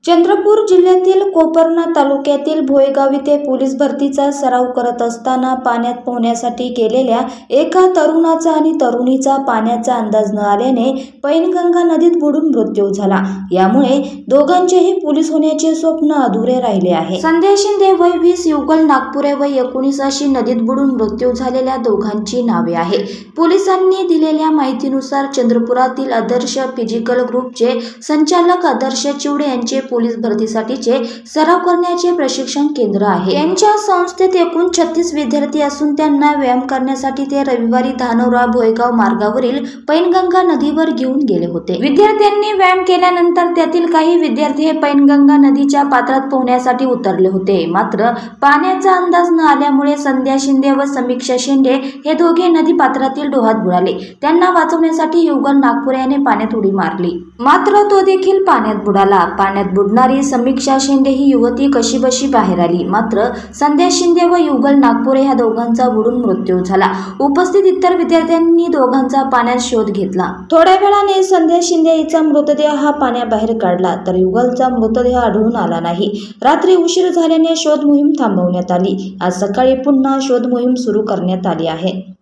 चंद्रपूर जिल्ह्यातील कोपरना तालुक्यातील भोयगाव येथे पोलीस भरतीचा सराव करत असताना पाण्यात पोहण्यासाठी गेलेल्या एका तरुणाचा आणि तरुणीचा पाण्याचा अंदाज न आल्याने पैनगंगा नदीत बुडून मृत्यू झाला। यामुळे दोघांचेही पोलीस होण्याचे स्वप्न अधुरे राहिले आहे। संध्या शिंदे वय 20, युगल नागपुरे वय 19 अशी नदीत बुडून मृत्यू झालेल्या दोघांची नावे आहे। पोलिसांनी दिलेल्या माहितीनुसार चंद्रपुरातील आदर्श फिजिकल ग्रुपचे संचालक आदर्श चिवडे यांचे पोलीस भरतीसाठीचे सराव करण्याचे प्रशिक्षण केंद्र आहे। त्यांच्या संस्थेत एकूण 36 विद्यार्थी असून त्यांना व्यायाम करण्यासाठी ते रविवारी धानोरा भोयगाव मार्गावरील पैनगंगा नदीवर घेऊन गेले होते। विद्यार्थ्यांनी व्यायाम केल्यानंतर त्यातील काही विद्यार्थी हे पैनगंगा नदीच्या पात्रात पोहण्यासाठी उतरले होते। मात्र पाण्याचा अंदाज न आल्यामुळे संध्या शिंदे व समीक्षा शिंदे हे दोघे नदी पात्रातील डोहात बुडाले। त्यांना वाचवण्यासाठी युगल नागपुरे याने पाण्यात उडी मारली, मात्र तो देखील पाण्यात बुडाला। पाण्यात बुडणारी समीक्षा शिंदे ही युवती कशीबशी बाहेर आली, मात्र संध्या शिंदे व युगल नागपुरे ह्या दोघांचा बुडून मृत्यू झाला। उपस्थित इतर विद्यार्थ्यांनी दोघांचा पाण्यात शोध घेतला। थोड्या वेळाने संध्या शिंदे हिचा मृतदेह हा पाण्याबाहेर काढला, तर युगलचा मृतदेह आढळून आला नाही। रात्री उशीर झाल्याने शोध मोहीम थांबवण्यात आली। आज सकाळी पुन्हा शोध मोहीम सुरू करण्यात आली आहे।